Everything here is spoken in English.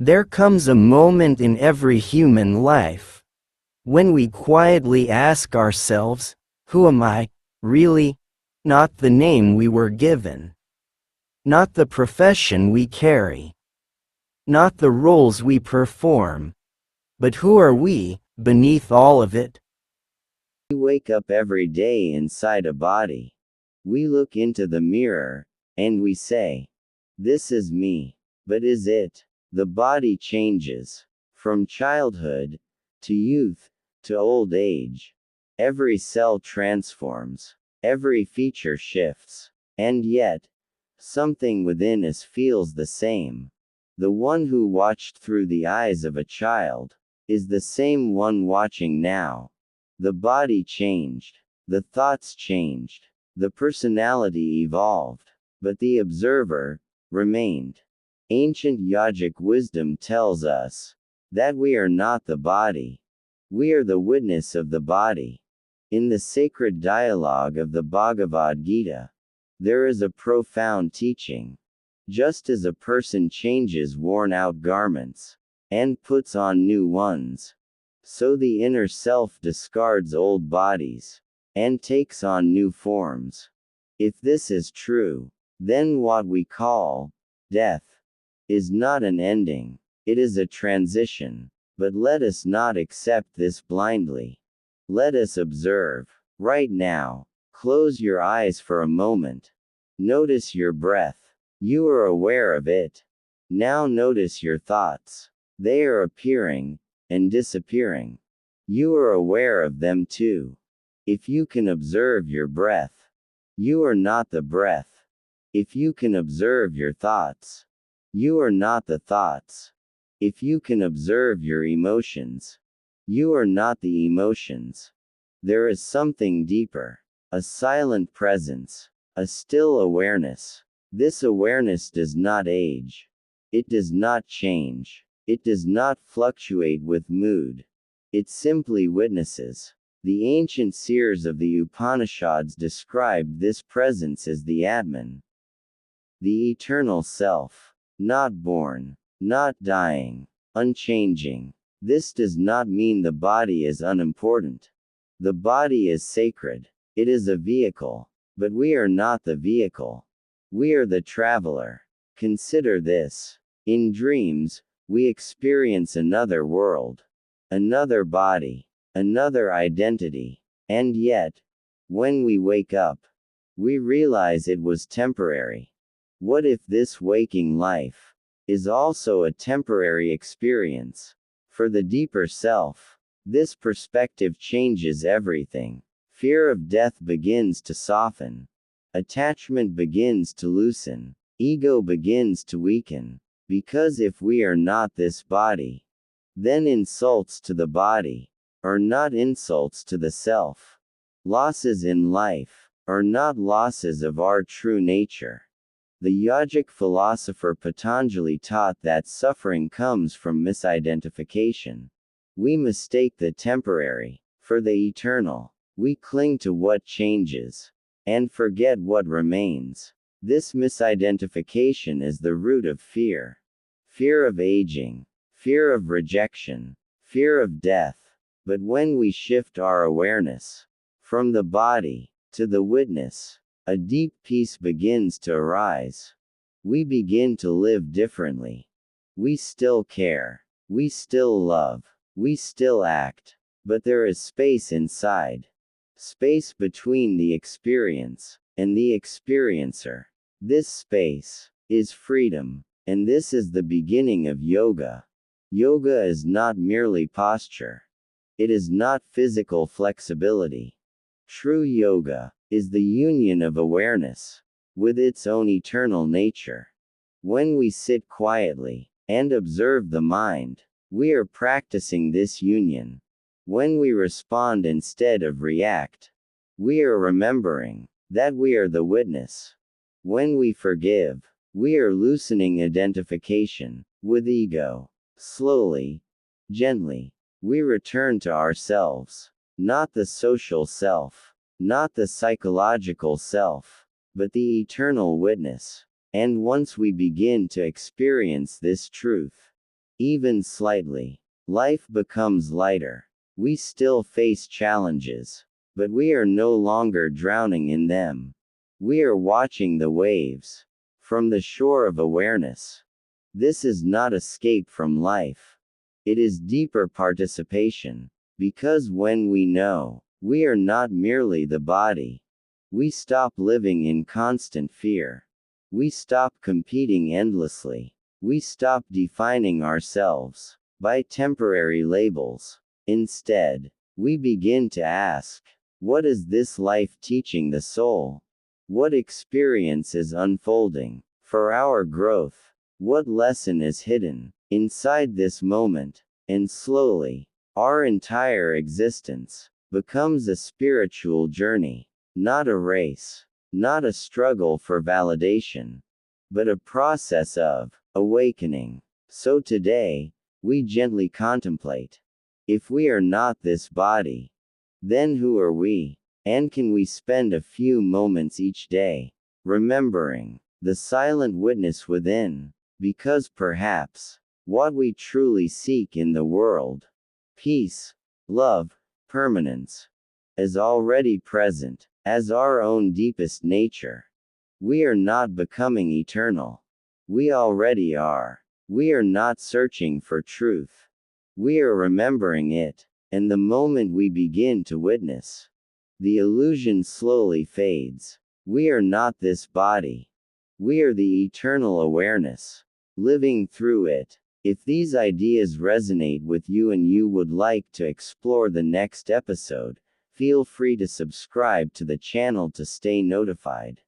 There comes a moment in every human life when we quietly ask ourselves, who am I, really? Not the name we were given, not the profession we carry, not the roles we perform, but who are we, beneath all of it? We wake up every day inside a body. We look into the mirror, and we say, "This is me." But is it? The body changes. From childhood, to youth, to old age. Every cell transforms. Every feature shifts. And yet, something within us feels the same. The one who watched through the eyes of a child is the same one watching now. The body changed. The thoughts changed. The personality evolved. But the observer remained. Ancient yogic wisdom tells us that we are not the body. We are the witness of the body. In the sacred dialogue of the Bhagavad Gita, there is a profound teaching. Just as a person changes worn-out garments and puts on new ones, so the inner self discards old bodies and takes on new forms. If this is true, then what we call death is not an ending, it is a transition. But let us not accept this blindly. Let us observe. Right now, close your eyes for a moment. Notice your breath. You are aware of it. Now notice your thoughts. They are appearing and disappearing. You are aware of them too. If you can observe your breath, you are not the breath. If you can observe your thoughts, you are not the thoughts. If you can observe your emotions, you are not the emotions. There is something deeper, a silent presence, a still awareness. This awareness does not age. It does not change. It does not fluctuate with mood. It simply witnesses. The ancient seers of the Upanishads described this presence as the Atman, the eternal self, not born, not dying, unchanging. This does not mean the body is unimportant. The body is sacred. It is a vehicle. But we are not the vehicle. We are the traveler. Consider this. In dreams, we experience another world, another body, another identity. And yet, when we wake up, we realize it was temporary. What if this waking life is also a temporary experience? For the deeper self, this perspective changes everything. Fear of death begins to soften. Attachment begins to loosen. Ego begins to weaken. Because if we are not this body, then insults to the body are not insults to the self. Losses in life are not losses of our true nature. The yogic philosopher Patanjali taught that suffering comes from misidentification. We mistake the temporary for the eternal. We cling to what changes and forget what remains. This misidentification is the root of fear. Fear of aging, fear of rejection, fear of death. But when we shift our awareness from the body to the witness, a deep peace begins to arise. We begin to live differently. We still care. We still love. We still act. But there is space inside. Space between the experience and the experiencer. This space is freedom. And this is the beginning of yoga. Yoga is not merely posture. It is not physical flexibility. True yoga is the union of awareness with its own eternal nature. When we sit quietly and observe the mind, we are practicing this union. When we respond instead of react, we are remembering that we are the witness. When we forgive, we are loosening identification with ego. Slowly, gently, we return to ourselves. Not the social self, not the psychological self, but the eternal witness. And once we begin to experience this truth, even slightly, life becomes lighter. We still face challenges, but we are no longer drowning in them. We are watching the waves from the shore of awareness. This is not escape from life. It is deeper participation. Because when we know, we are not merely the body, we stop living in constant fear. We stop competing endlessly. We stop defining ourselves by temporary labels. Instead, we begin to ask, what is this life teaching the soul? What experience is unfolding for our growth? What lesson is hidden inside this moment? And slowly, our entire existence becomes a spiritual journey, not a race, not a struggle for validation, but a process of awakening. So today, we gently contemplate. If we are not this body, then who are we? And can we spend a few moments each day remembering the silent witness within? Because perhaps what we truly seek in the world, peace, love, permanence, is already present as our own deepest nature. We are not becoming eternal. We already are. We are not searching for truth. We are remembering it, and the moment we begin to witness, the illusion slowly fades. We are not this body. We are the eternal awareness, living through it. If these ideas resonate with you and you would like to explore the next episode, feel free to subscribe to the channel to stay notified.